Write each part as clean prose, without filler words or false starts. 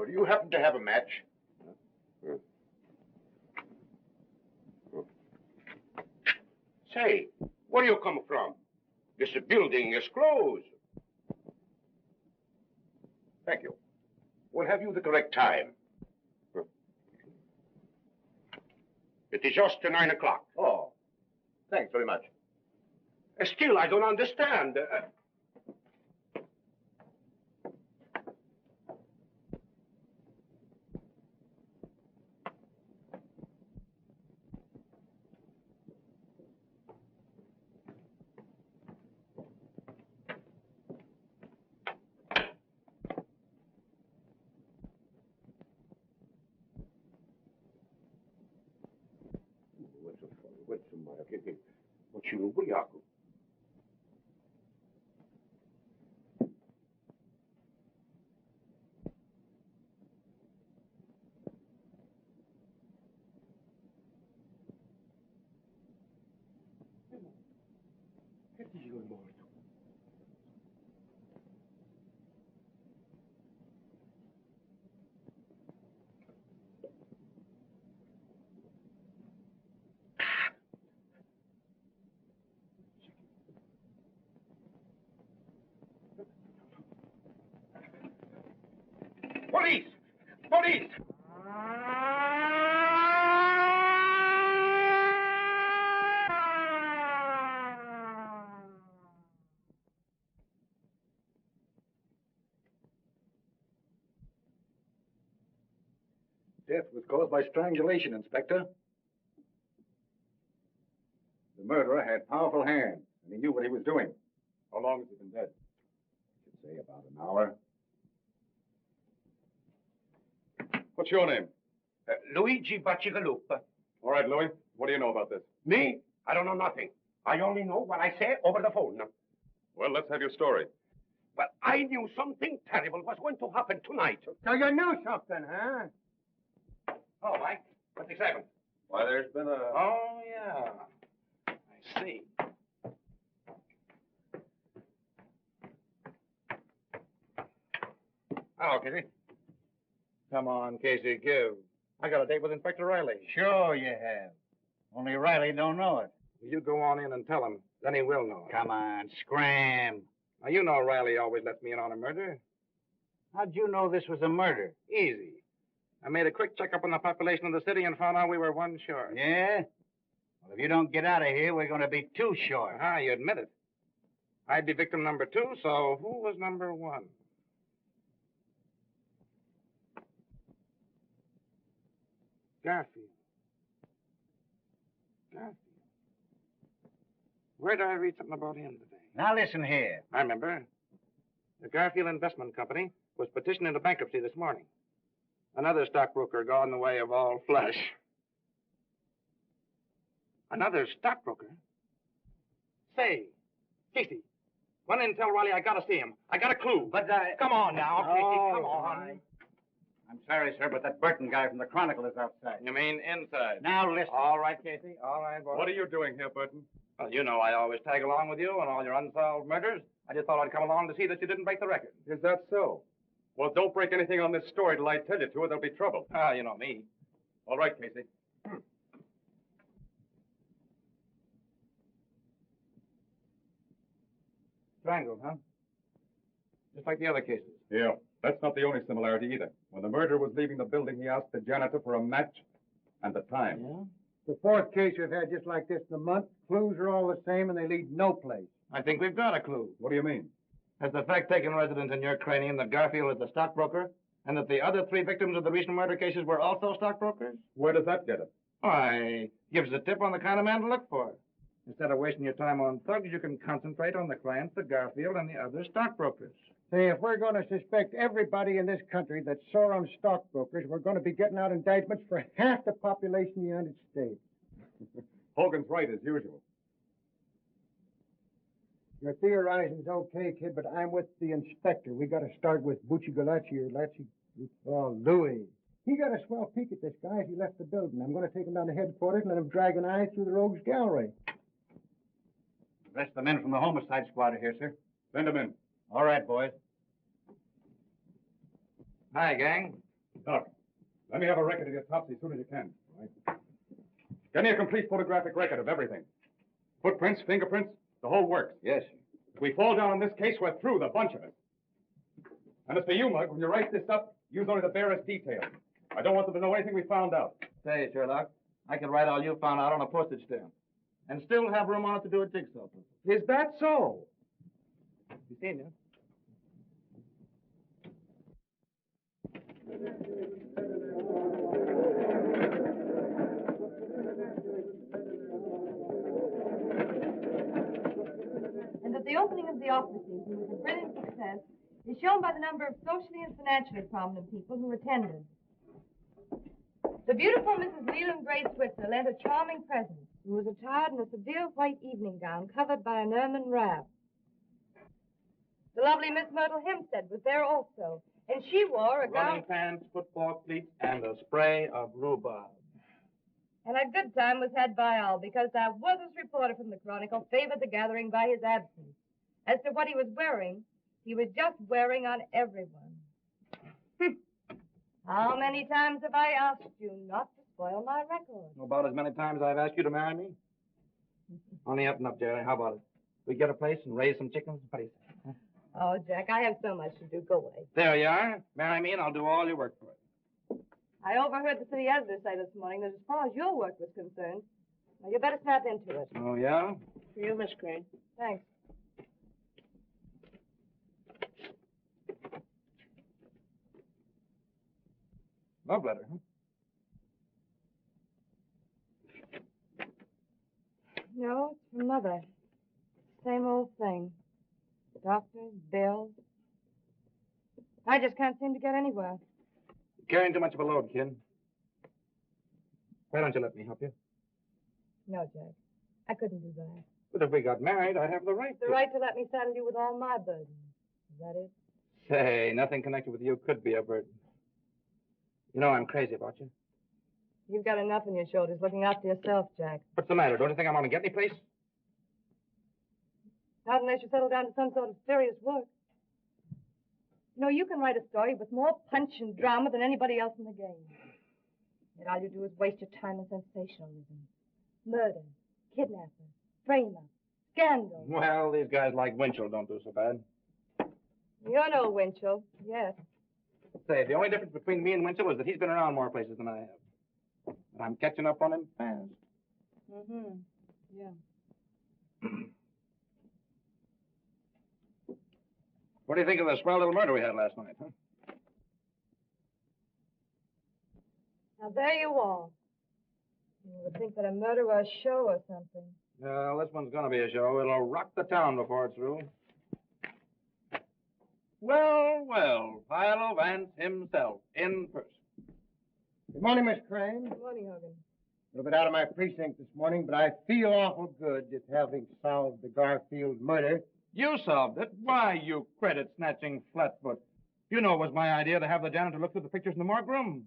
Oh, do you happen to have a match? Say, where do you come from? This building is closed. Thank you. We'll have you the correct time. It is just 9 o'clock. Oh, thanks very much. Still, I don't understand. What's your Yaku? Police! Police! Death was caused by strangulation, Inspector. The murderer had powerful hands, and he knew what he was doing. How long has he been dead? I should say about an hour. What's your name? Luigi Bacigalupa. All right, Louis. What do you know about this? Me? I don't know nothing. I only know what I say over the phone. Well, let's have your story. But I knew something terrible was going to happen tonight. So you knew something, huh? Oh, Mike, what's happened? Why, there's been a... Oh, yeah. I see. Oh, Casey. Come on, Casey, give. I got a date with Inspector Riley. Sure you have. Only Riley don't know it. You go on in and tell him. Then he will know. Come on, scram. Now, you know Riley always lets me in on a murder. How'd you know this was a murder? Easy. I made a quick checkup on the population of the city and found out we were one short. Yeah? Well, if you don't get out of here, we're going to be two short. Ah, you admit it. I'd be victim number 2, so who was number 1? Garfield. Garfield. Where did I read something about him today? Now listen here. I remember. The Garfield Investment Company was petitioned into bankruptcy this morning. Another stockbroker got in the way of all flesh. Another stockbroker? Say, Casey, run in and tell Riley I gotta see him. I got a clue. But Come on now, Casey, come on. Right. I'm sorry, sir, but that Burton guy from the Chronicle is outside. You mean inside? Now listen. All right, Casey. All right, boy. What are you doing here, Burton? Well, you know I always tag along with you on all your unsolved murders. I just thought I'd come along to see that you didn't break the record. Is that so? Well, don't break anything on this story till I tell you to, or there'll be trouble. Ah, you know me. All right, Casey. Strangled, huh? Just like the other cases. Yeah, that's not the only similarity either. When the murderer was leaving the building, he asked the janitor for a match and the time. Yeah? The fourth case we've had just like this in a month. Clues are all the same, and they lead no place. I think we've got a clue. What do you mean? Has the fact taken residence in your cranium that Garfield was the stockbroker, and that the other 3 victims of the recent murder cases were also stockbrokers? Where does that get us? Why, gives a tip on the kind of man to look for. Instead of wasting your time on thugs, you can concentrate on the clients, the Garfield, and the other stockbrokers. Say, if we're going to suspect everybody in this country that's sore on stockbrokers, we're going to be getting out indictments for half the population of the United States. Hogan's right, as usual. Your theorizing's okay, kid, but I'm with the inspector. We got to start with Buccigalacci or Lacci. Oh, Louis. He got a swell peek at this guy as he left the building. I'm going to take him down to headquarters and let him drag an eye through the rogues gallery. The rest of the men from the homicide squad are here, sir. Send him in. All right, boys. Hi, gang. Doc, let me have a record of the autopsy as soon as you can. All right. Get me a complete photographic record of everything. Footprints, fingerprints, the whole works. Yes. If we fall down on this case, we're through, the bunch of us. And as for you, Mug, when you write this up, use only the barest details. I don't want them to know anything we found out. Say, Sherlock, I could write all you found out on a postage stamp. And still have room on it to do a jigsaw puzzle. Is that so? You seen it? And that the opening of the opera season was a brilliant success is shown by the number of socially and financially prominent people who attended. The beautiful Mrs. Leland Grace Switzer lent a charming present and was attired in a severe white evening gown covered by an ermine wrap. The lovely Miss Myrtle Hempstead was there also, and she wore a gown... Running pants, football cleats, and a spray of rhubarb. And a good time was had by all, because that worthless reporter from the Chronicle favored the gathering by his absence. As to what he was wearing, he was just wearing on everyone. How many times have I asked you not to spoil my record? About as many times I've asked you to marry me. Only up and up, Jerry. How about it? We get a place and raise some chickens? What do you say? Huh? Oh, Jack, I have so much to do. Go away. There you are. Marry me and I'll do all your work for it. I overheard the city editor say this morning that as far as your work was concerned, well, you better snap into it. Oh, yeah? For you, Miss Crane. Thanks. Love letter, huh? No, it's from Mother. Same old thing. Doctors, bills. I just can't seem to get anywhere. You're carrying too much of a load, kid. Why don't you let me help you? No, Jack. I couldn't do that. But if we got married, I'd have the right The to. right to let me saddle you with all my burdens. Is that it? Say, nothing connected with you could be a burden. You know I'm crazy about you. You've got enough on your shoulders looking after yourself, Jack. What's the matter? Don't you think I'm going to get any place? Not unless you settle down to some sort of serious work. You know, you can write a story with more punch and drama than anybody else in the game. Yet all you do is waste your time in sensationalism. Murder, kidnapping, frame-up, scandal. Well, these guys like Winchell don't do so bad. You're no Winchell, yes. Say, the only difference between me and Winchell is that he's been around more places than I have. And I'm catching up on him fast. Mm-hmm. Yeah. What do you think of the swell little murder we had last night, huh? Now, there you are. You would think that a murder was a show or something. Well, this one's going to be a show. It'll rock the town before it's through. Well, well, Philo Vance himself, in person. Good morning, Miss Crane. Good morning, Hogan. A little bit out of my precinct this morning, but I feel awful good at having solved the Garfield murder. You solved it. Why, you credit-snatching flatfoot. You know it was my idea to have the janitor look through the pictures in the morgue room.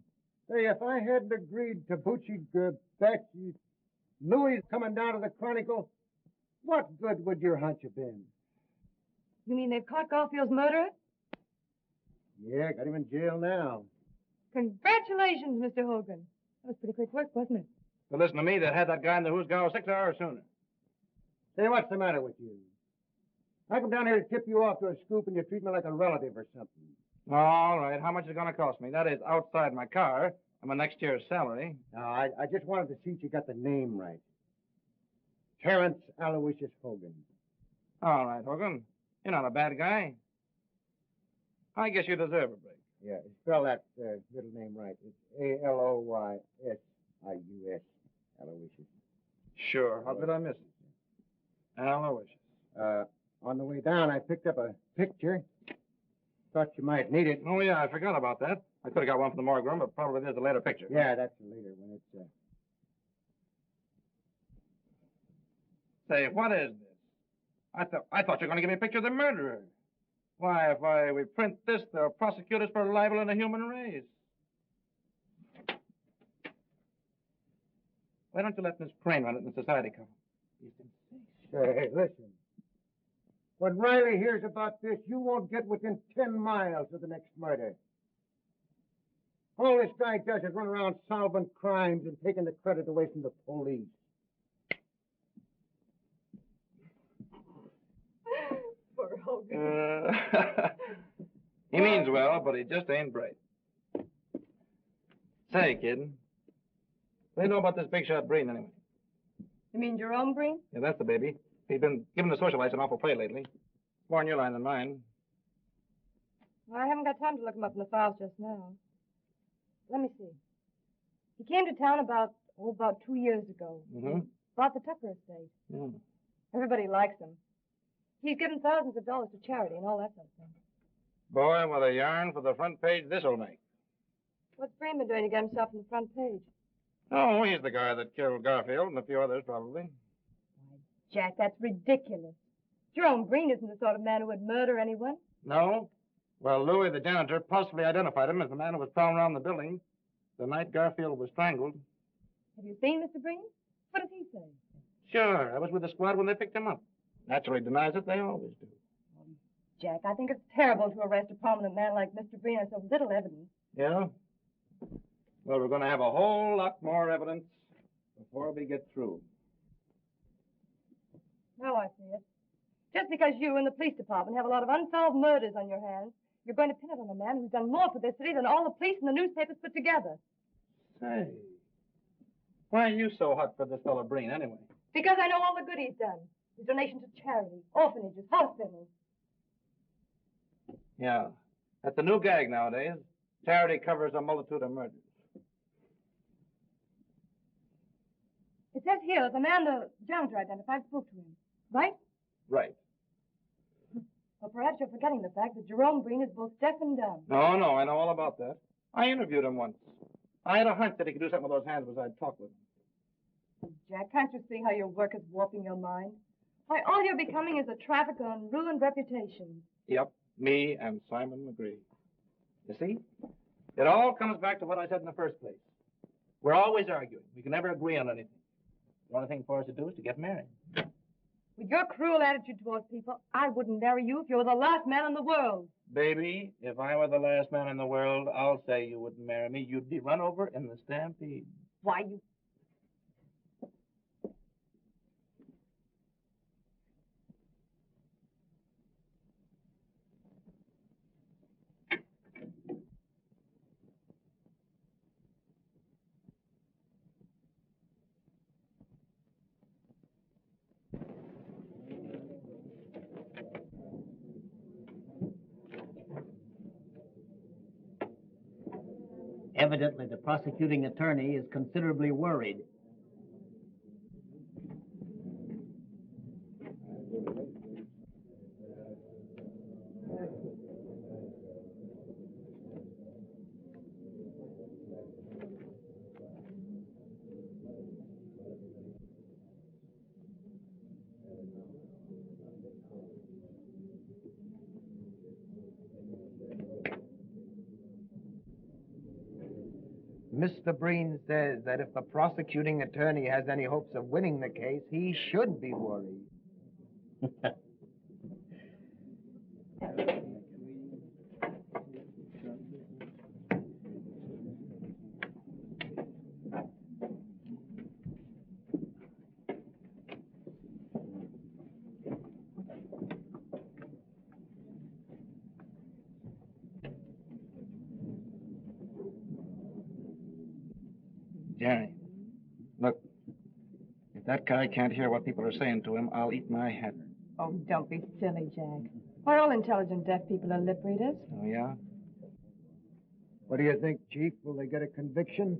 Hey, if I hadn't agreed to Butchie Betsy Louis coming down to the Chronicle, what good would your hunch have been? You mean they've caught Garfield's murderer? Yeah, got him in jail now. Congratulations, Mr. Hogan. That was pretty quick work, wasn't it? But listen to me, they'd had that guy in the Hoosgow 6 hours sooner. Say, what's the matter with you? I come down here to tip you off to a scoop and you treat me like a relative or something. All right, how much is it going to cost me? That is outside my car and my next year's salary. No, I just wanted to see if you got the name right. Terrence Aloysius Hogan. All right, Hogan. You're not a bad guy. I guess you deserve a break. Yeah, spell that middle name right. It's Aloysius. Aloysius. Sure. How could I miss it? Aloysius. On the way down, I picked up a picture. Thought you might need it. Oh, yeah, I forgot about that. I could have got one from the morgue room, but probably there's a later picture. Yeah, that's a later one. It's Say, what is this? I thought you were going to give me a picture of the murderer. Why, if we print this, they'll prosecute us for libel in the human race. Why don't you let Miss Crane run it in the society cover? Hey, listen. When Riley hears about this, you won't get within 10 miles of the next murder. All this guy does is run around solving crimes and taking the credit away from the police. Poor Hogan. He means well, but he just ain't bright. Say, kid, what do you know about this big shot Breen, anyway? You mean Jerome Breen? Yeah, that's the baby. He's been giving the socialites an awful play lately. More on your line than mine. Well, I haven't got time to look him up in the files just now. Let me see. He came to town about 2 years ago. Mm-hmm. Bought the Tucker estate. Mm. Everybody likes him. He's given thousands of dollars to charity and all that sort of thing. Boy, what a yarn for the front page this'll make. What's Breen been doing to get himself on the front page? Oh, he's the guy that killed Garfield and a few others, probably. Jack, that's ridiculous. Jerome Breen isn't the sort of man who would murder anyone. No? Well, Louis, the janitor, possibly identified him as the man who was prowling around the building the night Garfield was strangled. Have you seen Mr. Breen? What does he say? Sure, I was with the squad when they picked him up. Naturally denies it, they always do. Jack, I think it's terrible to arrest a prominent man like Mr. Breen on so little evidence. Yeah? Well, we're going to have a whole lot more evidence before we get through. Now I see it. Just because you and the police department have a lot of unsolved murders on your hands, you're going to pin it on a man who's done more for this city than all the police and the newspapers put together. Say, why are you so hot for this fellow Breen, anyway? Because I know all the good he's done. His donation to charity, orphanages, hospitals. Yeah, that's the new gag nowadays. Charity covers a multitude of murders. It says here that the man the janitor identified spoke to him, right? Right. Well, perhaps you're forgetting the fact that Jerome Breen is both deaf and dumb. No, I know all about that. I interviewed him once. I had a hunch that he could do something with those hands besides talk with them. Jack, can't you see how your work is warping your mind? Why, all you're becoming is a trafficker on ruined reputations. Yep, me and Simon McGree. You see? It all comes back to what I said in the first place. We're always arguing. We can never agree on anything. The only thing for us to do is to get married. With your cruel attitude towards people, I wouldn't marry you if you were the last man in the world. Baby, if I were the last man in the world, I'll say you wouldn't marry me. You'd be run over in the stampede. Why, you... Evidently, the prosecuting attorney is considerably worried. Mr. Breen says that if the prosecuting attorney has any hopes of winning the case, he should be worried. Jerry, look, if that guy can't hear what people are saying to him, I'll eat my hat. Oh, don't be silly, Jack. Why, all intelligent deaf people are lip readers. Oh, yeah? What do you think, Chief? Will they get a conviction?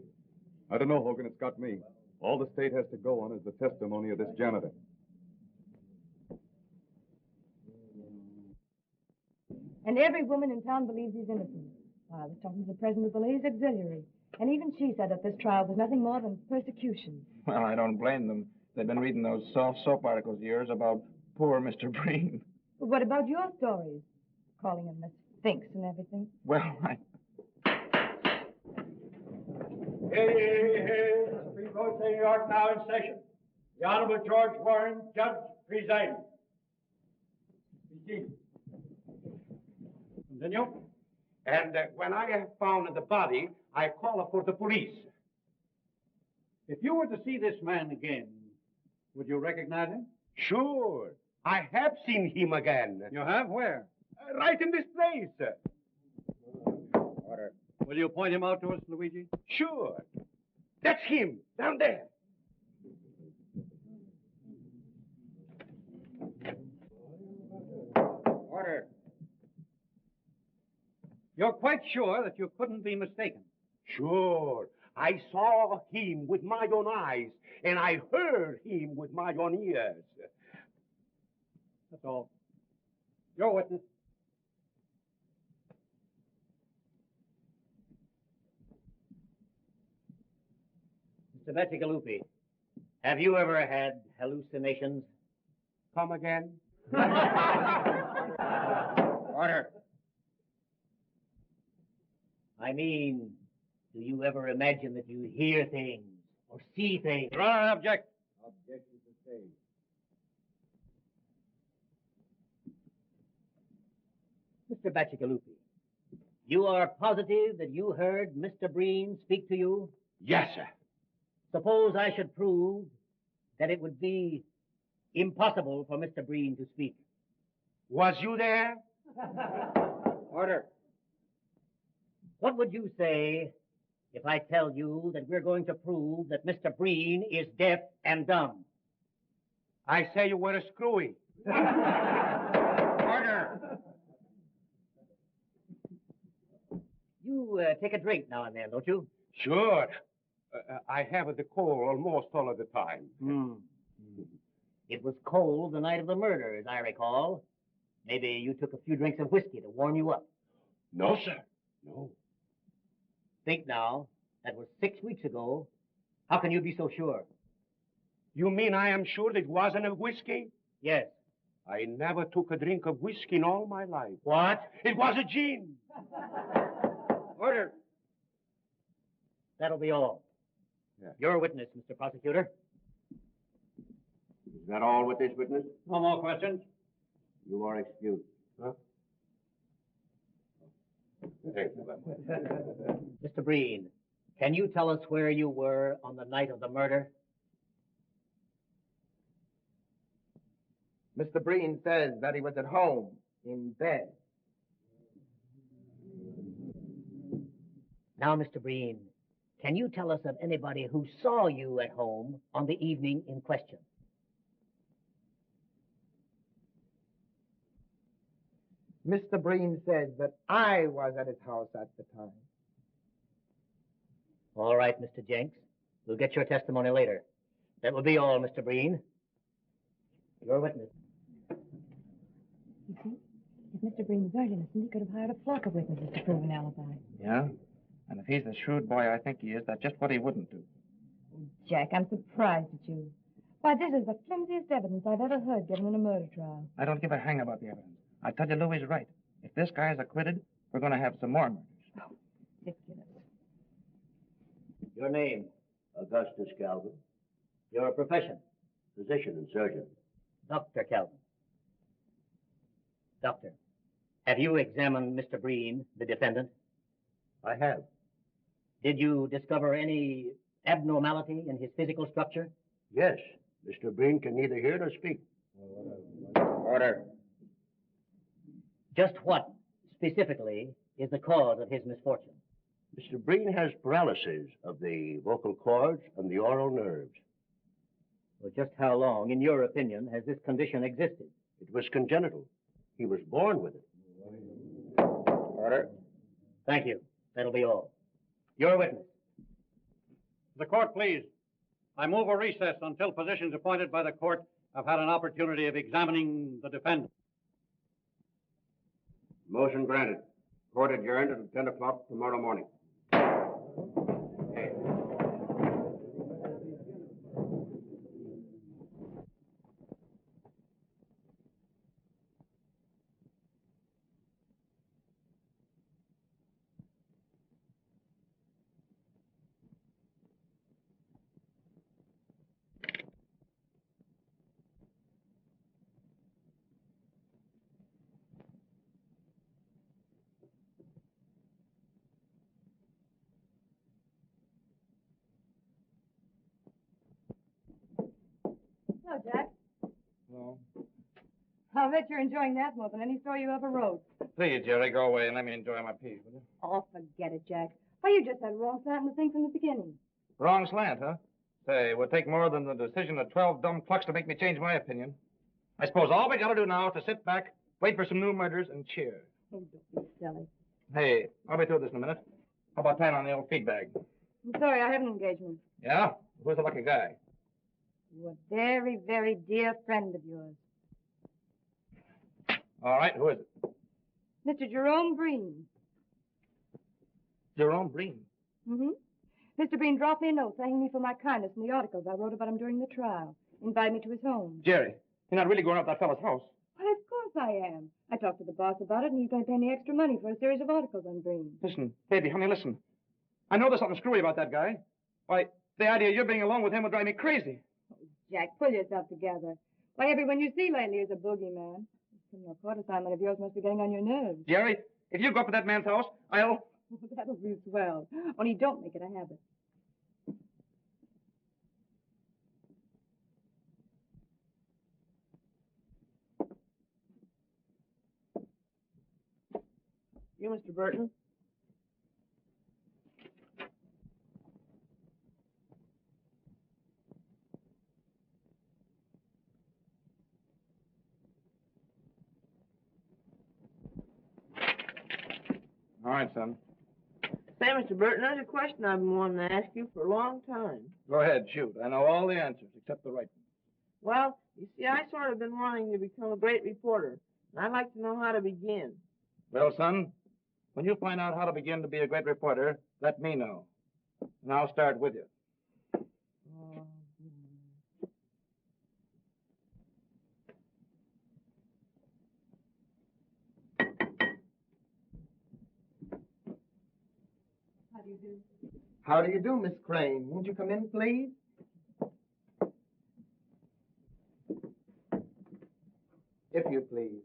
I don't know, Hogan. It's got me. All the state has to go on is the testimony of this janitor. And every woman in town believes he's innocent. I was talking to the president of the Ladies' Auxiliary, and even she said that this trial was nothing more than persecution. Well, I don't blame them. They've been reading those soft soap articles of yours about poor Mr. Breen. But what about your stories? Calling him the Sphinx and everything. Well, Here, the Supreme Court of New York now in session. The Honorable George Warren, Judge, presiding. Be seated. Continue. And when I have found the body, I call for the police. If you were to see this man again, would you recognize him? Sure. I have seen him again. You have? Where? Right in this place. Order. Will you point him out to us, Luigi? Sure. That's him, down there. Order. You're quite sure that you couldn't be mistaken? Sure. I saw him with my own eyes, and I heard him with my own ears. That's all. Your witness. Mr. Bacigalupi, have you ever had hallucinations? Come again? Order. I mean, do you ever imagine that you hear things or see things? Your Honor, I object. Objection sustained. Mr. Bacigalupi, you are positive that you heard Mr. Breen speak to you? Yes, sir. Suppose I should prove that it would be impossible for Mr. Breen to speak. Was you there? Order. What would you say if I tell you that we're going to prove that Mr. Breen is deaf and dumb? I say you were a screwy. Order. You take a drink now and then, don't you? Sure. I have the cold almost all of the time. It was cold the night of the murder, as I recall. Maybe you took a few drinks of whiskey to warm you up. No, sir. No. Think now. That was 6 weeks ago. How can you be so sure? You mean I am sure that it wasn't a whiskey? Yes. I never took a drink of whiskey in all my life. What? It was a gin. Order. That'll be all. Yeah. Your witness, Mr. Prosecutor. Is that all with this witness? No more questions. You are excused. Huh? Thank you. Mr. Breen, can you tell us where you were on the night of the murder? Mr. Breen says that he was at home, in bed. Now, Mr. Breen, can you tell us of anybody who saw you at home on the evening in question? Mr. Breen says that I was at his house at the time. All right, Mr. Jenks. We'll get your testimony later. That will be all, Mr. Breen. Your witness. You see, if Mr. Breen weren't innocent, he could have hired a flock of witnesses to prove an alibi. Yeah? And if he's the shrewd boy I think he is, that's just what he wouldn't do. Jack, I'm surprised at you. Why, this is the flimsiest evidence I've ever heard given in a murder trial. I don't give a hang about the evidence. I tell you, Louis is right. If this guy is acquitted, we're going to have some more murders. Ridiculous. Your name? Augustus Calvin, Your profession? physician and surgeon. Dr. Calvin. Doctor, have you examined Mr. Breen, the defendant? I have. Did you discover any abnormality in his physical structure? Yes, Mr. Breen can neither hear nor speak. Order. Just what, specifically, is the cause of his misfortune? Mr. Breen has paralysis of the vocal cords and the oral nerves. Well, just how long, in your opinion, has this condition existed? It was congenital. He was born with it. Order. Thank you. That'll be all. Your witness. The court, please. I move a recess until physicians appointed by the court have had an opportunity of examining the defendant. Motion granted. Court adjourned until 10 o'clock tomorrow morning. I'll bet you're enjoying that more than any story you ever wrote. Please, Jerry, go away and let me enjoy my piece, will you? Oh, forget it, Jack. Why, you just had a wrong slant in the thing from the beginning. Wrong slant, huh? Say, it would take more than the decision of 12 dumb clucks to make me change my opinion. I suppose all we gotta do now is to sit back, wait for some new murders, and cheer. Oh, don't be silly. Hey, I'll be through this in a minute. How about tying on the old feed bag? I'm sorry, I have an engagement. Yeah? Who's the lucky guy? You're a very, very dear friend of yours. All right, who is it? Mr. Jerome Breen. Jerome Breen. Mm-hmm. Mr. Breen dropped me a note thanking me for my kindness in the articles I wrote about him during the trial. Invited me to his home. Jerry, you're not really going up that fellow's house. Why, of course I am. I talked to the boss about it, and he's going to pay me extra money for a series of articles on Breen. Listen, baby, honey, listen. I know there's something screwy about that guy. Why, the idea of you being alone with him would drive me crazy. Jack, pull yourself together. Why, everyone you see lately is a boogeyman. This criminal court assignment of yours must be getting on your nerves. Jerry, if you go up to that man's house, I'll... That'll be swell. Only don't make it a habit. You, Mr. Burton? All right, son. Say, Mr. Burton, there's a question I've been wanting to ask you for a long time. Go ahead, shoot. I know all the answers except the right one. Well, you see, I sort of been wanting to become a great reporter, and I'd like to know how to begin. Well, son, when you find out how to begin to be a great reporter, let me know. And I'll start with you. How do you do? How do you do, Miss Crane? Won't you come in, please? If you please.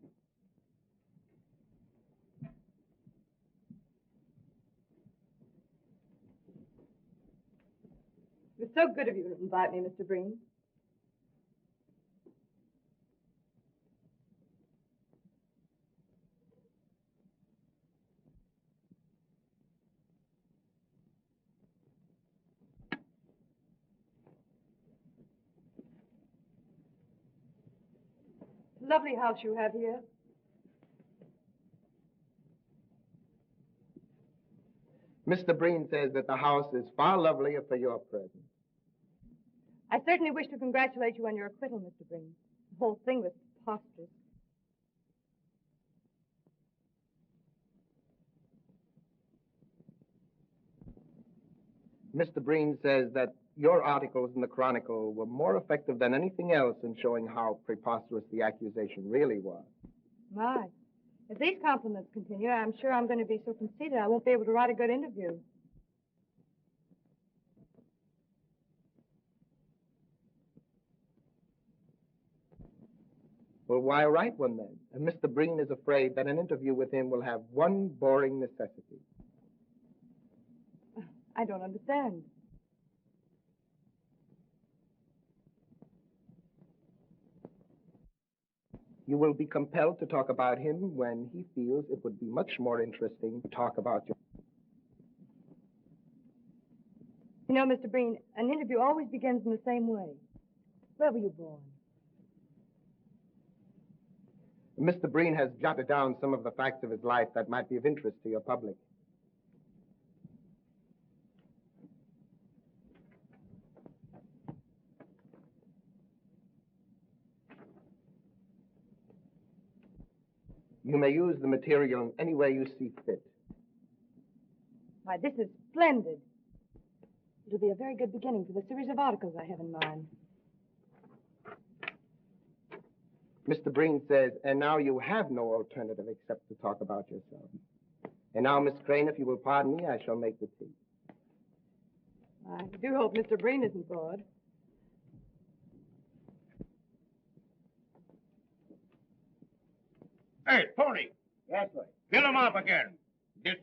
It was so good of you to invite me, Mr. Breen. Lovely house you have here. Mr. Breen says that the house is far lovelier for your presence. I certainly wish to congratulate you on your acquittal, Mr. Breen. The whole thing was preposterous. Mr. Breen says that your articles in the Chronicle were more effective than anything else in showing how preposterous the accusation really was. My. If these compliments continue, I'm sure I'm going to be so conceited I won't be able to write a good interview. Well, why write one then? And Mr. Breen is afraid that an interview with him will have one boring necessity. I don't understand. You will be compelled to talk about him when he feels it would be much more interesting to talk about you. You know, Mr. Breen, an interview always begins in the same way. Where were you born? Mr. Breen has jotted down some of the facts of his life that might be of interest to your public. You may use the material in any way you see fit. Why, this is splendid. It'll be a very good beginning for the series of articles I have in mind. Mr. Breen says, and now you have no alternative except to talk about yourself. And now, Miss Crane, if you will pardon me, I shall make the tea. I do hope Mr. Breen isn't bored. Hey, Tony, Yes, sir. fill him up again. This,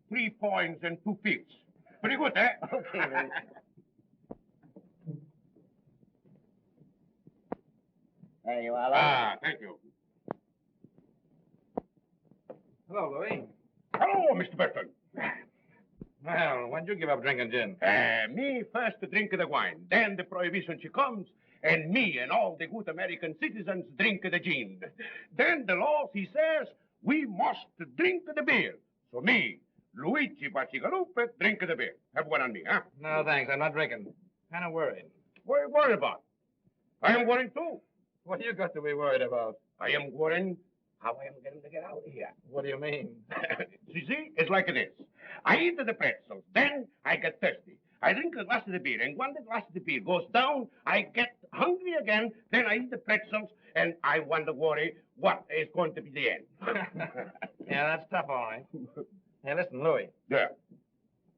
3 points and 2 fifths. Pretty good, eh? Okay, then. There you are, Ah, thank you. Hello, Louis. Hello, Mr. Burton. Well, when'd you give up drinking gin? Me first drink the wine, then the prohibition she comes, and me and all the good American citizens drink the gin. Then the law, he says, we must drink the beer. So me, Luigi Bacigalupe, drink the beer. Have one on me, huh? No, thanks. I'm not drinking. Kind of worried. What are you worried about? I am worried too. What you got to be worried about? I am worried how I am going to get out of here. What do you mean? See, it's like this. I eat the pretzels, then I get thirsty. I drink a glass of the beer, and when the glass of the beer goes down, I get hungry again, then I eat the pretzels, and I wonder, worry, what is going to be the end. Yeah, that's tough, all right. Hey, listen, Louis. Yeah,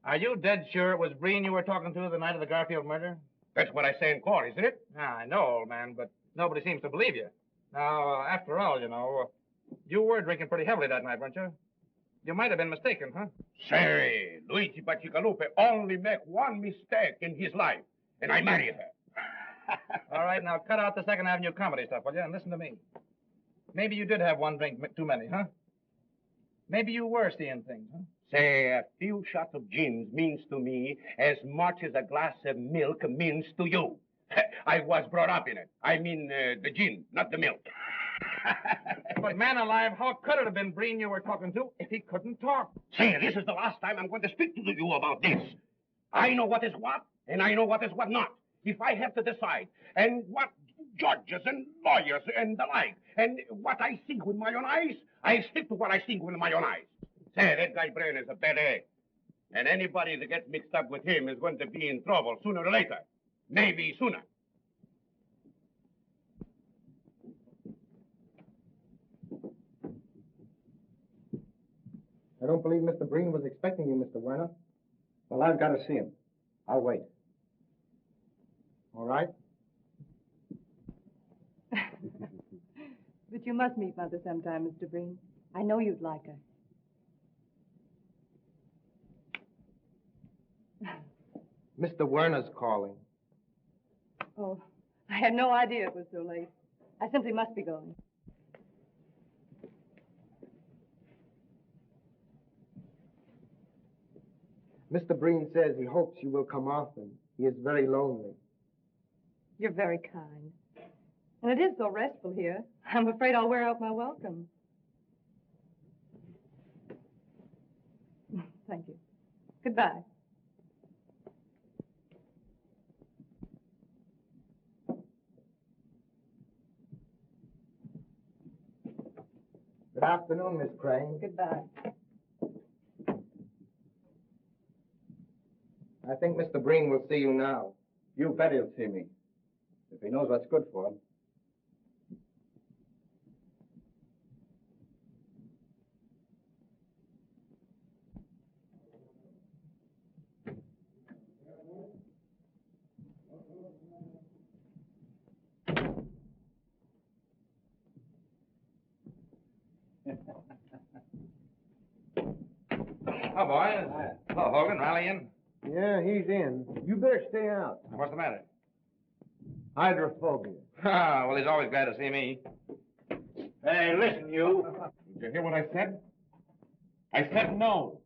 Are you dead sure it was Breen you were talking to the night of the Garfield murder? that's what I say in court, isn't it? Yeah, I know, old man, but nobody seems to believe you. Now, after all, you were drinking pretty heavily that night, weren't you? You might have been mistaken, huh? Say, Luigi Bacigalupe only make one mistake in his life, and I married her. All right, now cut out the Second Avenue comedy stuff, will you? And listen to me. Maybe you did have one drink too many, huh? Maybe you were seeing things, huh? Say, a few shots of gin means to me as much as a glass of milk means to you. I was brought up in it. I mean, the gin, not the milk. But man alive, how could it have been Breen you were talking to if he couldn't talk? Say, this is the last time I'm going to speak to you about this. I know what is what, and I know what is what not. If I have to decide, and what judges and lawyers and the like, and what I see with my own eyes, I stick to what I see with my own eyes. Say, that guy Brain is a bad egg. And anybody that gets mixed up with him is going to be in trouble sooner or later. Maybe sooner. I don't believe Mr. Breen was expecting you, Mr. Werner. Well, I've got to see him. I'll wait. All right? But you must meet Mother sometime, Mr. Breen. I know you'd like her. Mr. Werner's calling. Oh, I had no idea it was so late. I simply must be going. Mr. Breen says he hopes you will come often. He is very lonely. You're very kind. And it is so restful here. I'm afraid I'll wear out my welcome. Thank you. Goodbye. Good afternoon, Miss Crane. Goodbye. I think Mr. Breen will see you now. You bet he'll see me. If he knows what's good for him. Oh, boys. Hello, Hogan. Rally in. Yeah, he's in. You better stay out. What's the matter? Hydrophobia. Ah, well, he's always glad to see me. Hey, listen, you. Did you hear what I said? I said no.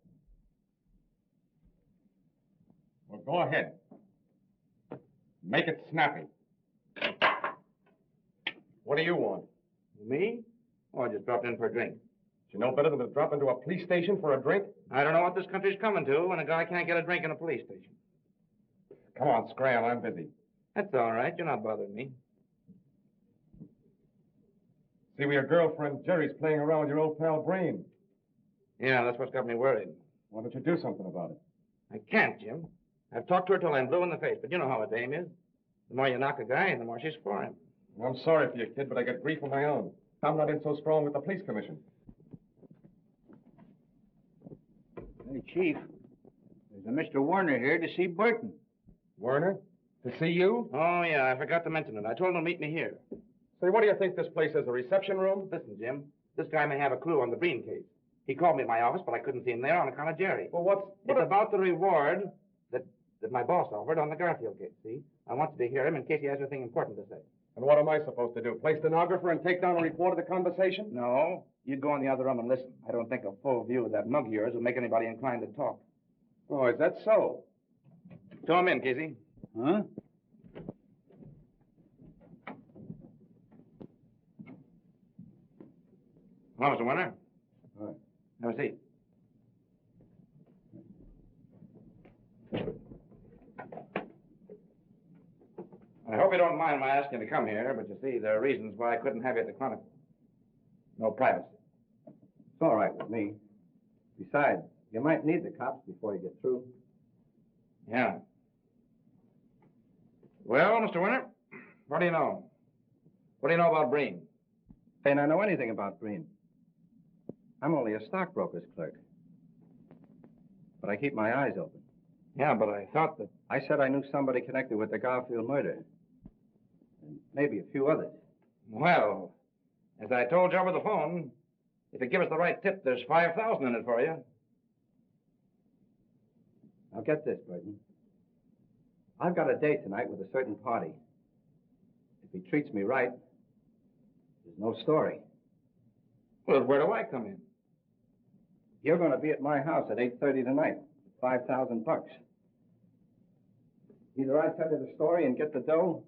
Well, go ahead. Make it snappy. What do you want? Me? Oh, I just dropped in for a drink. You know better than to drop into a police station for a drink? I don't know what this country's coming to when a guy can't get a drink in a police station. Come on, Scram, I'm busy. That's all right. You're not bothering me. See, your girlfriend Jerry's playing around with your old pal Breen. Yeah, that's what's got me worried. Why don't you do something about it? I can't, Jim. I've talked to her till I'm blue in the face, but you know how a dame is. The more you knock a guy, the more she's for him. I'm sorry for you, kid, but I get grief of my own. I'm not in so strong with the police commission. Hey, Chief, there's a Mr. Werner here to see Burton. Werner? To see you? Oh, yeah, I forgot to mention it. I told him to meet me here. Say, what do you think this place is, a reception room? Listen, Jim, this guy may have a clue on the Breen case. He called me at my office, but I couldn't see him there on account of Jerry. Well, It's about the reward that my boss offered on the Garfield case, see? I wanted to hear him in case he has anything important to say. And what am I supposed to do? Play stenographer and take down a report of the conversation? No. You'd go in the other room and listen. I don't think a full view of that mug of yours will make anybody inclined to talk. Oh, is that so? Show him in, Casey. Huh? Hello, Mr. Warner. All right. Have a seat. I hope you don't mind my asking you to come here, but you see, there are reasons why I couldn't have you at the Chronicle. No privacy. It's all right with me. Besides, you might need the cops before you get through. Yeah. Well, Mr. Winter, what do you know? What do you know about Breen? Ain't I know anything about Breen. I'm only a stockbroker's clerk. But I keep my eyes open. Yeah, but I thought that... I said I knew somebody connected with the Garfield murder. And maybe a few others. Well, as I told you over the phone, if you give us the right tip, there's $5,000 in it for you. Now get this, Burton. I've got a date tonight with a certain party. If he treats me right, there's no story. Well, where do I come in? You're going to be at my house at 8:30 tonight. $5,000. Either I tell you the story and get the dough,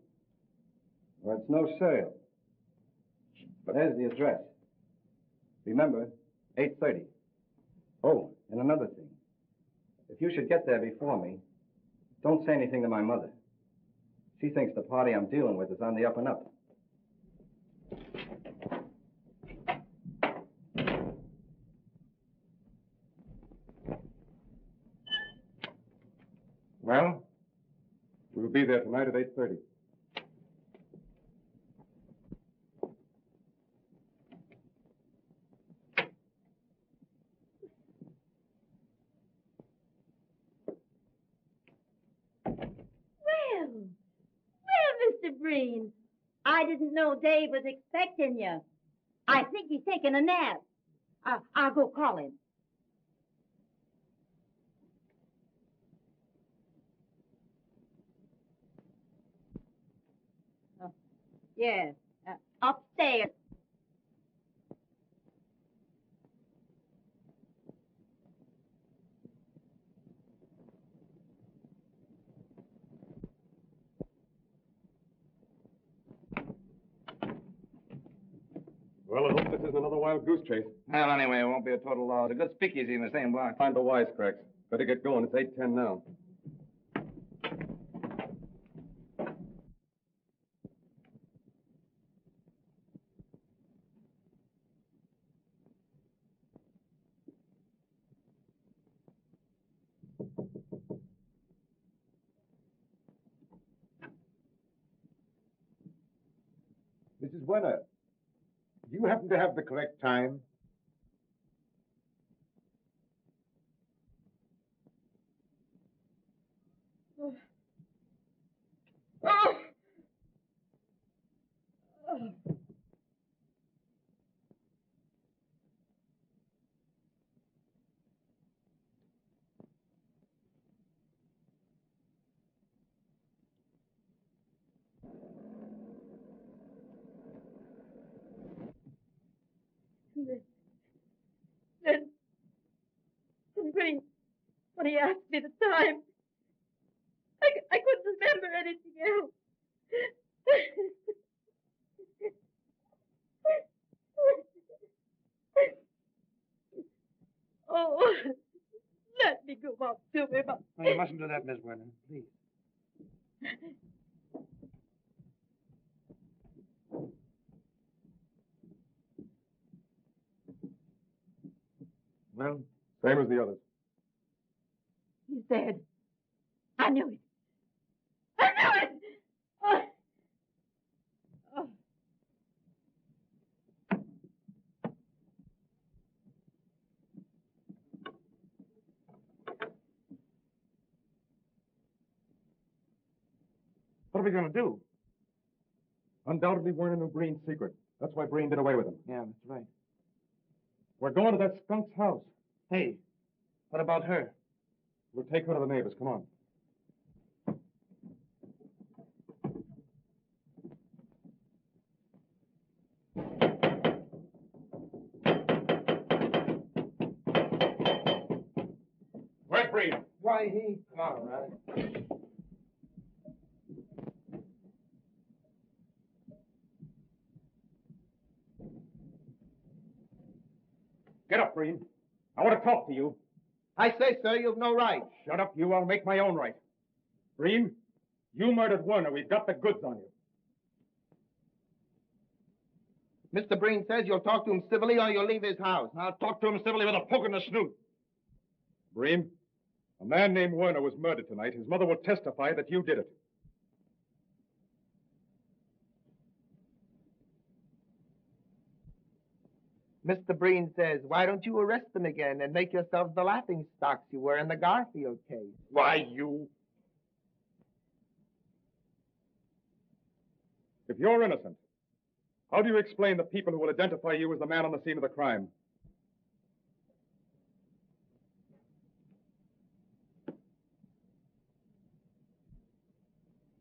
or it's no sale. But there's the address. Remember, 8:30. Oh, and another thing. If you should get there before me, don't say anything to my mother. She thinks the party I'm dealing with is on the up and up. Well? We'll be there tonight at 8:30. Well, Mr. Breen, I didn't know Dave was expecting you. I think he's taking a nap. I'll go call him. Yes, upstairs. Well, I hope this isn't another wild goose chase. Well, anyway, it won't be a total loss. A good speakeasy in the same block. Find the wisecracks. Better get going. It's 8:10 now. Mrs. Werner, do you happen to have the correct time? Then Breen, when he asked me the time, I couldn't remember anything else. Oh, let me go up to him. No, you mustn't do that, Miss Werner. Please. Well? Same as the others. He's dead. I knew it. I knew it! Oh. Oh. What are we going to do? Undoubtedly, Werner knew Breen's secret. That's why Breen did away with him. Yeah, that's right. We're going to that skunk's house. Hey, what about her? We'll take her to the neighbors. Come on. Breen. Why, he... All right. Get up, Breen. I want to talk to you. I say, sir, you've no right. Shut up, you. I'll make my own right. Breen, you murdered Werner. We've got the goods on you. Mr. Breen says you'll talk to him civilly or you'll leave his house. I'll talk to him civilly with a poke in the snoot. Breen, a man named Werner was murdered tonight. His mother will testify that you did it. Mr. Breen says, why don't you arrest them again and make yourselves the laughing stocks you were in the Garfield case? Why, you... If you're innocent, how do you explain the people who will identify you as the man on the scene of the crime?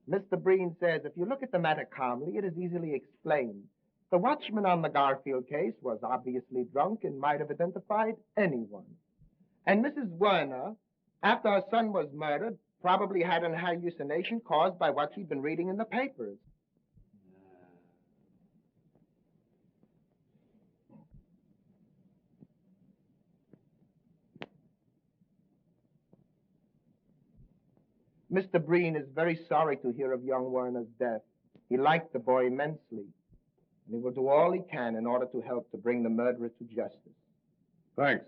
Mr. Breen says, if you look at the matter calmly, it is easily explained. The watchman on the Garfield case was obviously drunk and might have identified anyone. And Mrs. Werner, after her son was murdered, probably had an hallucination caused by what she'd been reading in the papers. Mr. Breen is very sorry to hear of young Werner's death. He liked the boy immensely, and he will do all he can in order to help to bring the murderer to justice. Thanks.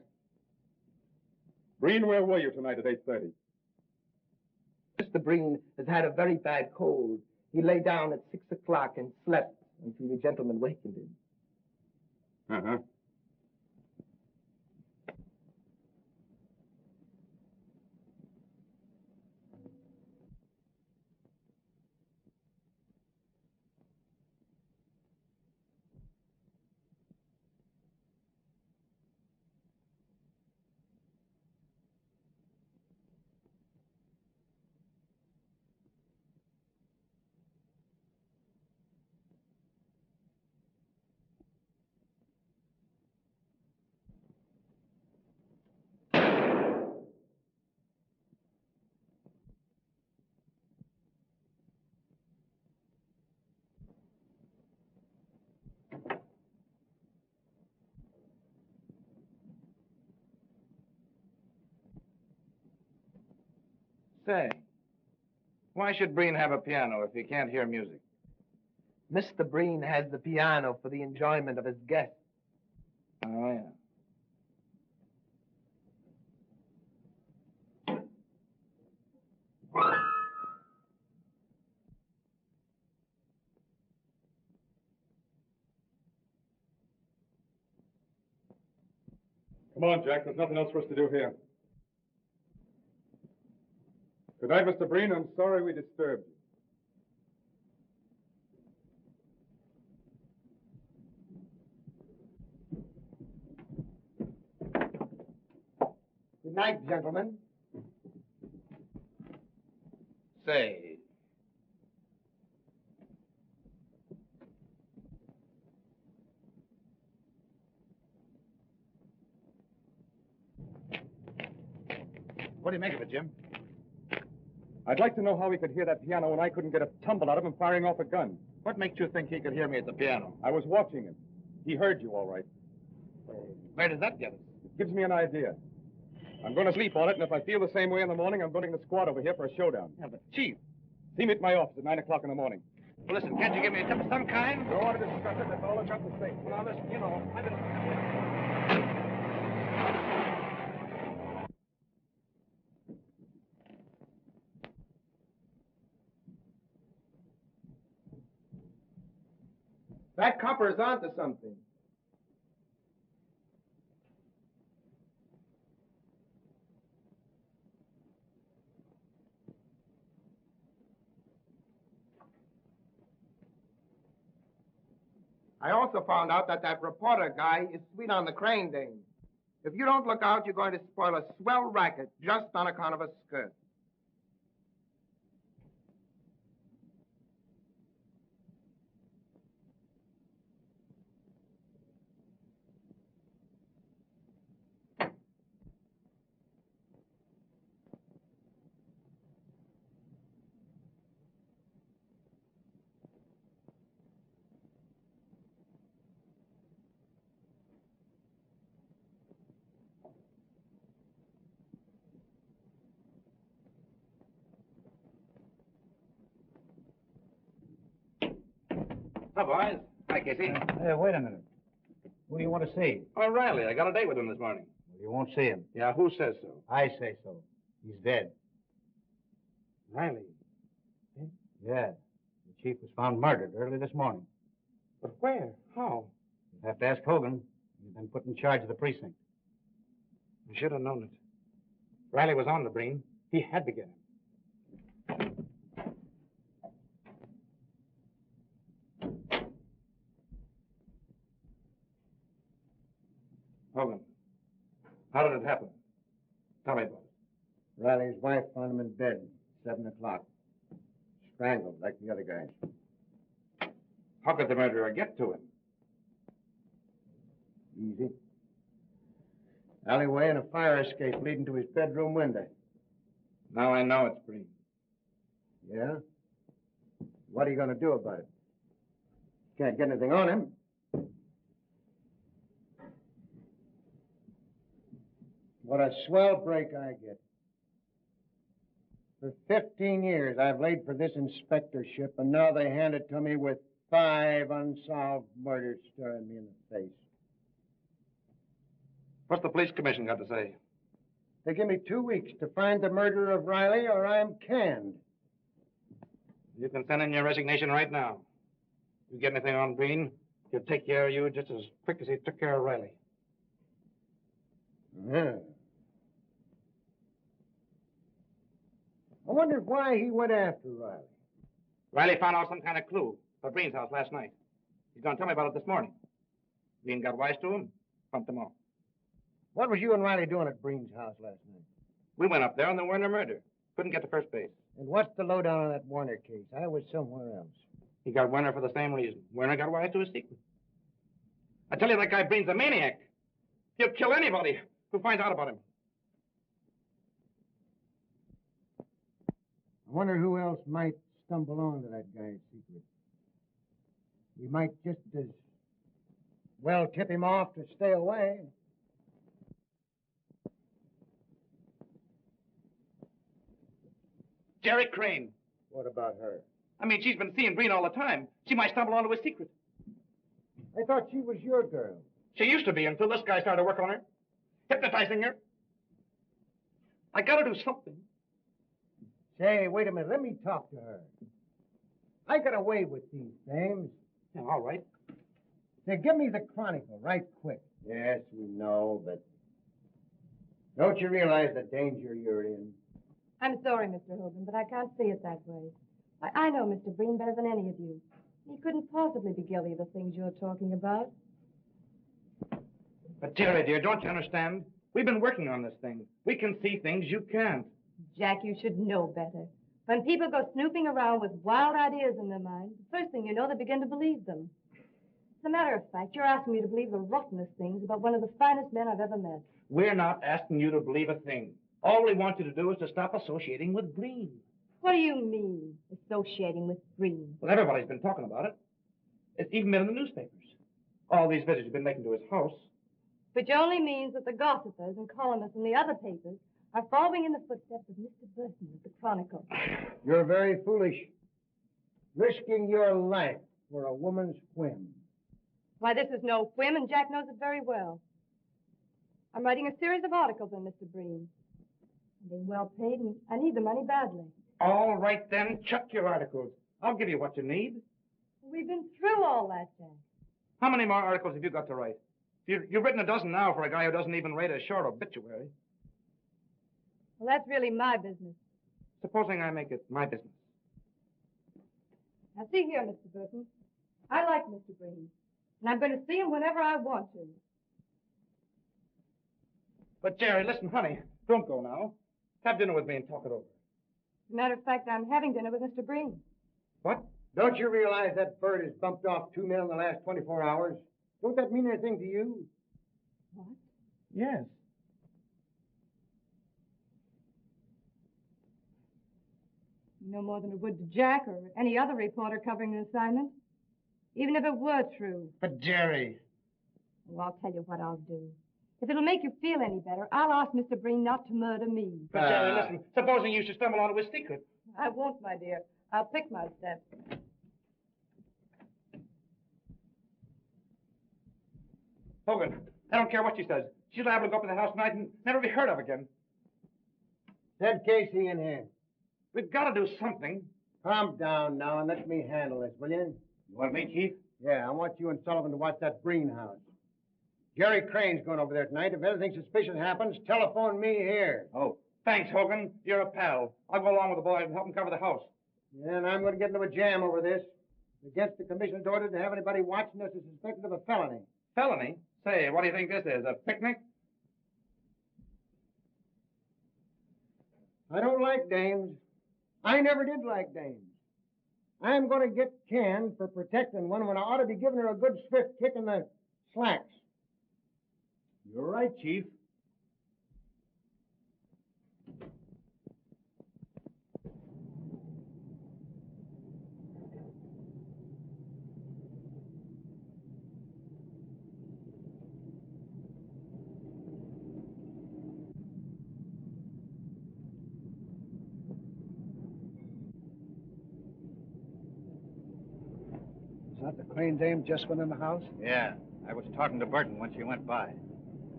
Breen, where were you tonight at 8:30? Mr. Breen has had a very bad cold. He lay down at 6 o'clock and slept until the gentleman wakened him. Uh-huh. Say, why should Breen have a piano if he can't hear music? Mr. Breen has the piano for the enjoyment of his guests. Oh, yeah. Come on, Jack. There's nothing else for us to do here. Good night, Mr. Breen. I'm sorry we disturbed you. Good night, gentlemen. Say, what do you make of it, Jim? I'd like to know how he could hear that piano when I couldn't get a tumble out of him firing off a gun. What makes you think he could hear me at the piano? I was watching him. He heard you all right. Where does that get us? It gives me an idea. I'm going to sleep on it, and if I feel the same way in the morning, I'm going to the squad over here for a showdown. Yeah, but Chief. See me at my office at 9 o'clock in the morning. Well, listen, can't you give me a tip of some kind? Don't want to discuss it. That's all I've got to say. Well, now, listen, you know, I've been... That copper is onto something. I also found out that reporter guy is sweet on the crane dame. If you don't look out, you're going to spoil a swell racket just on account of a skirt. Hi, boys. Hi, Casey. Hey, wait a minute. Who do you want to see? Oh, Riley. I got a date with him this morning. Well, you won't see him. Yeah, who says so? I say so. He's dead. Riley. Yeah. The chief was found murdered early this morning. But where? How? You'll have to ask Hogan. He's been put in charge of the precinct. I should have known it. Riley was on the Breen. He had to get him. Hogan, how did it happen? Tell me about it. Riley's wife found him in bed, 7 o'clock. Strangled like the other guys. How could the murderer get to him? Easy. Alleyway and a fire escape leading to his bedroom window. Now I know it's Breen. Yeah? What are you going to do about it? Can't get anything on him. What a swell break I get. For 15 years, I've laid for this inspectorship, and now they hand it to me with 5 unsolved murders staring me in the face. What's the police commission got to say? They give me 2 weeks to find the murderer of Riley, or I'm canned. You can send in your resignation right now. You get anything on Breen, he'll take care of you just as quick as he took care of Riley. Yeah. I wonder why he went after Riley. Riley found out some kind of clue at Breen's house last night. He's going to tell me about it this morning. Breen got wise to him, pumped him off. What was you and Riley doing at Breen's house last night? We went up there on the Werner murder. Couldn't get to first base. And what's the lowdown on that Warner case? I was somewhere else. He got Werner for the same reason. Werner got wise to his secret. I tell you, that guy Breen's a maniac. He'll kill anybody who finds out about him. I wonder who else might stumble onto that guy's secret. We might just as well tip him off to stay away. Jerry Crane. What about her? I mean, she's been seeing Breen all the time. She might stumble onto his secret. I thought she was your girl. She used to be until this guy started working on her, hypnotizing her. I gotta do something. Say, wait a minute. Let me talk to her. I got away with these things. Yeah, all right. Say, give me the Chronicle right quick. Yes, we know, but don't you realize the danger you're in? I'm sorry, Mr. Hogan, but I can't see it that way. I know Mr. Breen better than any of you. He couldn't possibly be guilty of the things you're talking about. But, Jerry, dear, don't you understand? We've been working on this thing. We can see things you can't. Jack, you should know better. When people go snooping around with wild ideas in their mind, the first thing you know, they begin to believe them. As a matter of fact, you're asking me to believe the rottenest things about one of the finest men I've ever met. We're not asking you to believe a thing. All we want you to do is to stop associating with Breen. What do you mean, associating with Breen? Well, everybody's been talking about it. It's even been in the newspapers. All these visits you've been making to his house. Which only means that the gossipers and columnists in the other papers are following in the footsteps of Mr. Burton of the Chronicle. You're very foolish. Risking your life for a woman's whim. Why, this is no whim, and Jack knows it very well. I'm writing a series of articles on Mr. Breen. I'm being well paid, and I need the money badly. All right, then. Chuck your articles. I'll give you what you need. We've been through all that, Jack. How many more articles have you got to write? You've written a dozen now for a guy who doesn't even write a short obituary. Well, that's really my business. Supposing I make it my business. Now, see here, Mr. Burton. I like Mr. Breen, and I'm going to see him whenever I want to. But, Jerry, listen, honey. Don't go now. Have dinner with me and talk it over. As a matter of fact, I'm having dinner with Mr. Breen. What? Don't you realize that bird has bumped off 2 men in the last 24 hours? Don't that mean anything to you? What? Yes. No more than it would to Jack or any other reporter covering an assignment. Even if it were true. But, Jerry... Well, I'll tell you what I'll do. If it'll make you feel any better, I'll ask Mr. Breen not to murder me. But, Jerry, listen. Supposing you should stumble onto his secret. I won't, my dear. I'll pick my steps. Hogan, I don't care what she says. She's liable to go up to the house tonight and never be heard of again. Send Casey in here. We've got to do something. Calm down now and let me handle this, will you? You want me, Chief? Yeah, I want you and Sullivan to watch that Breen house. Jerry Crane's going over there tonight. If anything suspicious happens, telephone me here. Oh, thanks, Hogan. You're a pal. I'll go along with the boys and help them cover the house. Yeah, and I'm going to get into a jam over this. Against the commissioner's order to have anybody watching us is suspected of a felony. Felony? Say, what do you think this is, a picnic? I don't like dames. I never did like dames. I'm going to get canned for protecting one when I ought to be giving her a good swift kick in the slacks. You're right, Chief. Is that the Crane dame just went in the house? Yeah, I was talking to Burton when she went by.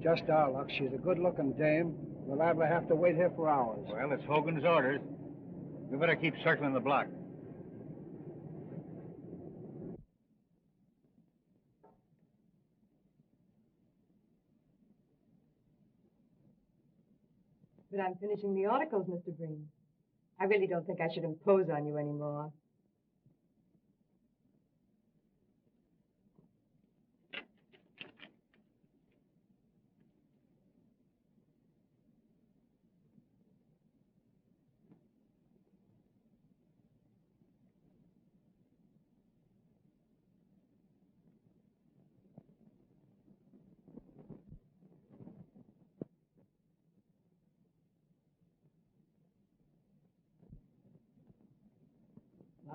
Just our luck. She's a good-looking dame. We're liable to have to wait here for hours. Well, it's Hogan's orders. We better keep circling the block. But I'm finishing the articles, Mr. Breen. I really don't think I should impose on you anymore.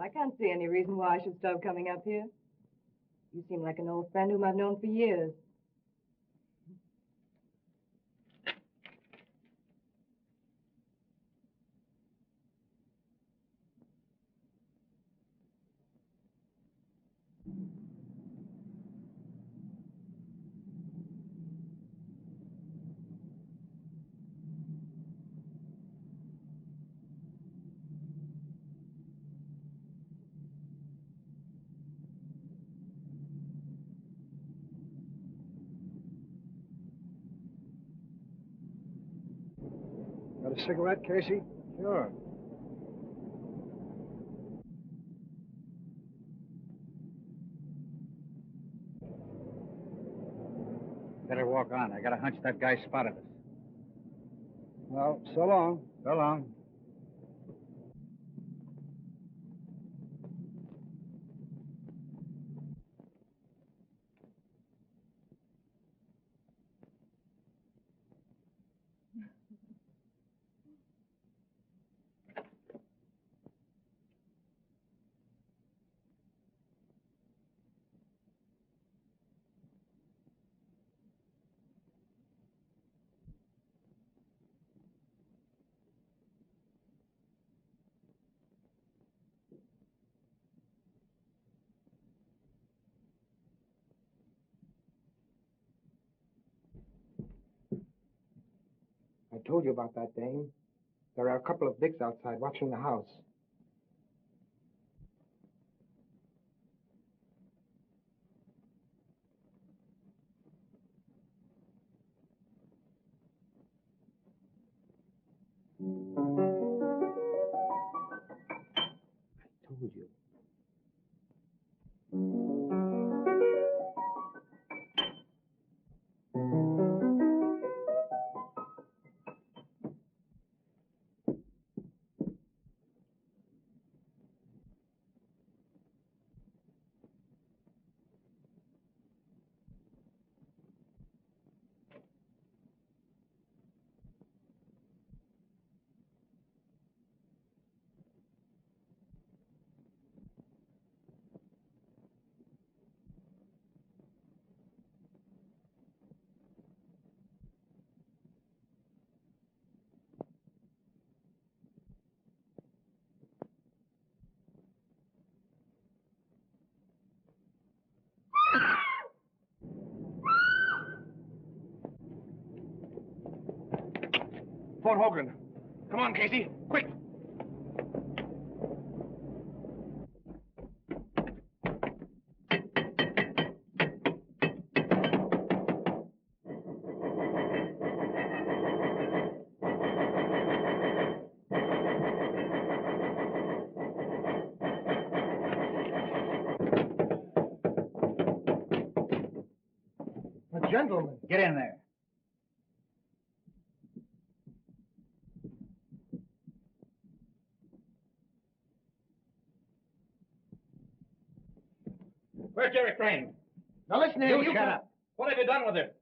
I can't see any reason why I should stop coming up here. You seem like an old friend whom I've known for years. Got a cigarette, Casey? Sure. Better walk on. I got a hunch that guy spotted us. Well, so long. So long. I told you about that dame. There are a couple of dicks outside watching the house. I told you. telephone Hogan. Come on, Casey, quick. A gentleman. Get in there. Where's Jerry Crane? Now listen here, You shut up. What have you done with it?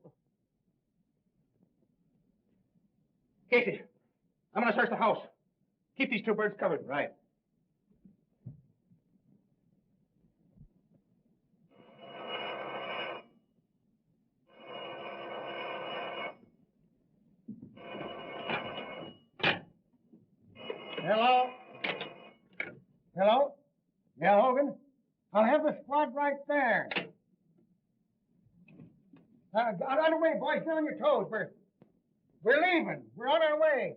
Casey, I'm going to search the house. Keep these two birds covered. Right. Hello? Hello? Yeah, Hogan? I'll have the squad right there. Get on your way, boys. Get on your toes. We're leaving. We're on our way.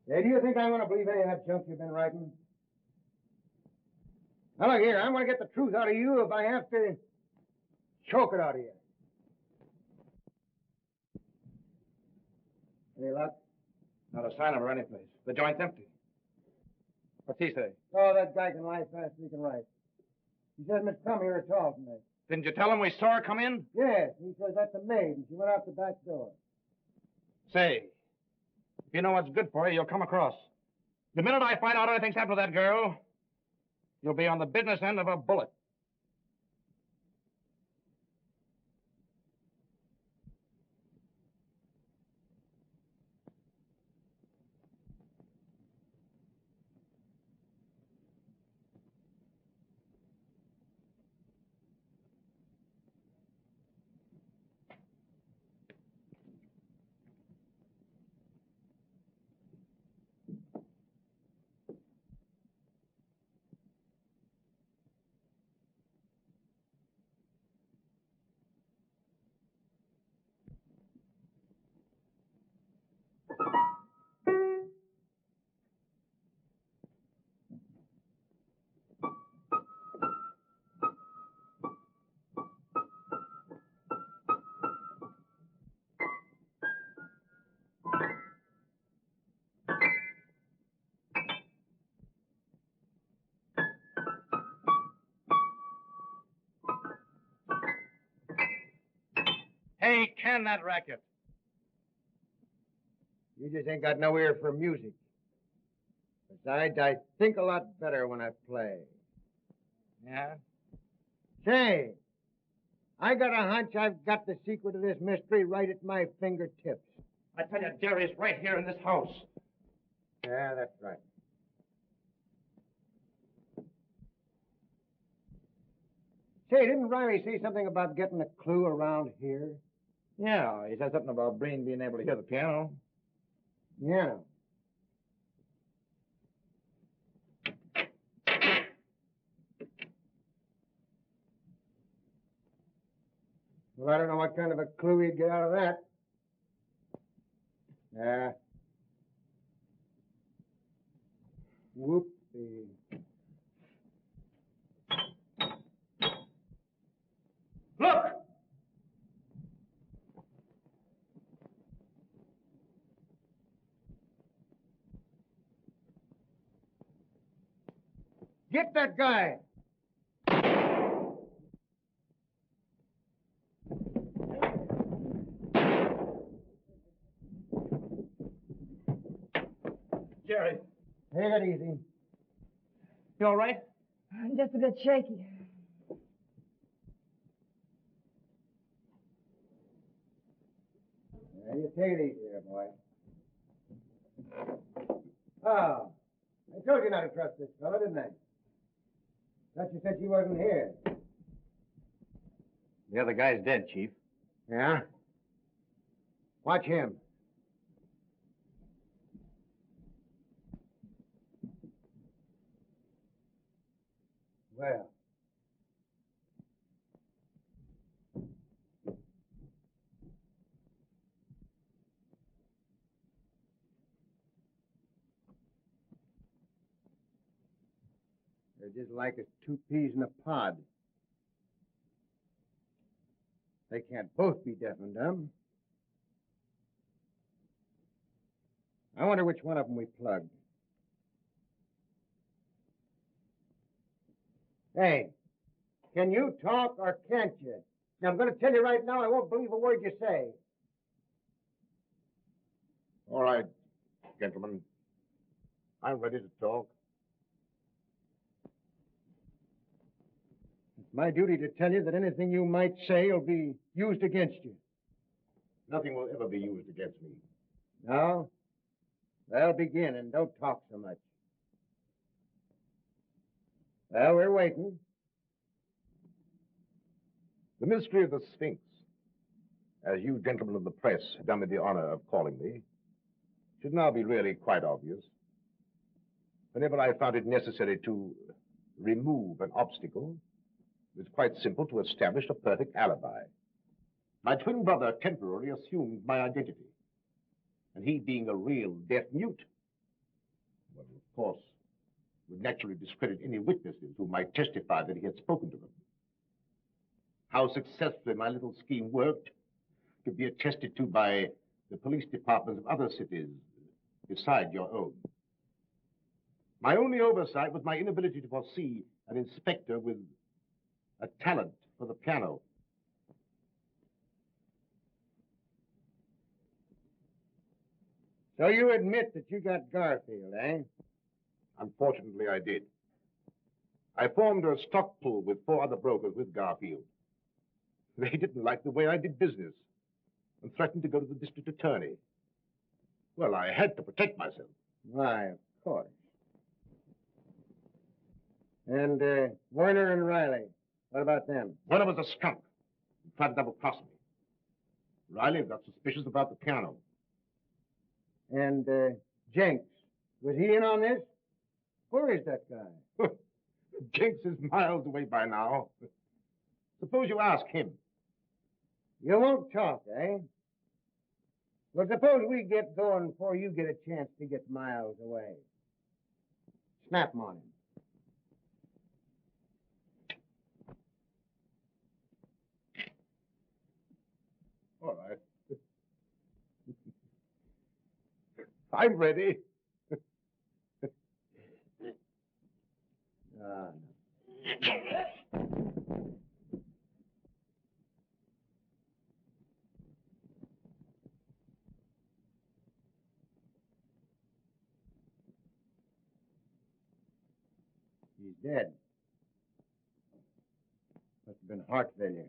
Hey, do you think I'm going to believe any of that junk you've been writing? Now, look here, I'm going to get the truth out of you if I have to choke it out of you. Any luck? Not a sign of her anyplace. The joint's empty. What's he say? Oh, that guy can lie fast as he can write. He says Miss come here at all tonight. Didn't you tell him we saw her come in? Yes, he says that's a maid, and she went out the back door. Say, if you know what's good for you, you'll come across. The minute I find out anything's happened to that girl, you'll be on the business end of a bullet. Hey, can that racket. You just ain't got no ear for music. Besides, I think a lot better when I play. Yeah? Say, I got a hunch I've got the secret of this mystery right at my fingertips. I tell you, Jerry's right here in this house. Yeah, that's right. Say, didn't Riley say something about getting a clue around here? Yeah, he said something about Breen being able to hear the piano. Yeah. Well, I don't know what kind of a clue he'd get out of that. Yeah. Whoopsie. Look! Get that guy! Jerry, Take it easy. you all right? I'm just a bit shaky. Yeah, you take it easy there, boy. Oh, I told you not to trust this fellow, didn't I? Thought you said she wasn't here. The other guy's dead, Chief. Yeah? Watch him. Well. They're just like as two peas in a pod. They can't both be deaf and dumb. I wonder which one of them we plugged. Hey, can you talk or can't you? Now, I'm going to tell you right now, I won't believe a word you say. All right, gentlemen. I'm ready to talk. It's my duty to tell you that anything you might say will be used against you. Nothing will ever be used against me. No? Well, begin and don't talk so much. Well, we're waiting. The mystery of the Sphinx, as you gentlemen of the press have done me the honor of calling me, should now be really quite obvious. Whenever I found it necessary to remove an obstacle, it was quite simple to establish a perfect alibi. My twin brother temporarily assumed my identity, and he being a real deaf mute, well, of course, would naturally discredit any witnesses who might testify that he had spoken to them. How successfully my little scheme worked could be attested to by the police departments of other cities beside your own. My only oversight was my inability to foresee an inspector with a talent for the piano. So you admit that you got Garfield, eh? Unfortunately, I did. I formed a stock pool with 4 other brokers with Garfield. They didn't like the way I did business and threatened to go to the district attorney. Well, I had to protect myself. Why, of course. And Werner and Riley, what about them? One was a skunk who tried to double-cross me. Riley got suspicious about the piano. And Jenks, was he in on this? Where is that guy? Jenks is miles away by now. Suppose you ask him. You won't talk, eh? Well, suppose we get going before you get a chance to get miles away. Snap 'em on him. All right. I'm ready. No. He's dead. Must have been heart failure.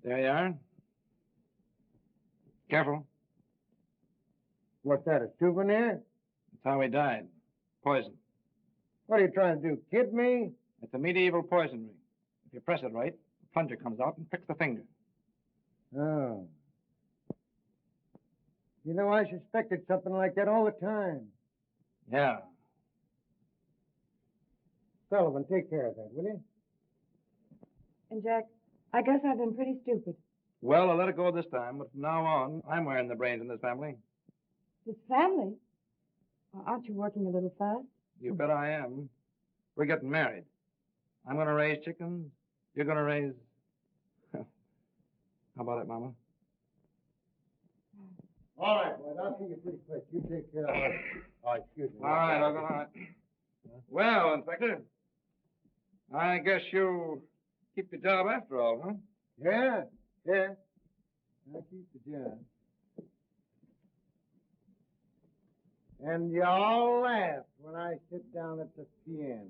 There you are. Careful. What's that, a souvenir? That's how he died. Poison. What are you trying to do, kid me? It's a medieval poison ring. If you press it right, the plunger comes out and pricks the finger. Oh. You know, I suspected something like that all the time. Yeah. Sullivan, take care of that, will you? And, Jack, I guess I've been pretty stupid. Well, I'll let it go this time, but from now on, I'm wearing the brains in this family. This family? Well, aren't you working a little fast? You bet I am. We're getting married. I'm going to raise chickens. You're going to raise... How about it, Mama? All right, boys, I'll see you pretty quick. You take care of it. Oh, excuse me. All right, I'll go on. Well, Inspector, I guess you'll keep your job after all, huh? Yeah. I'll keep the job. And you all laugh when I sit down at the piano.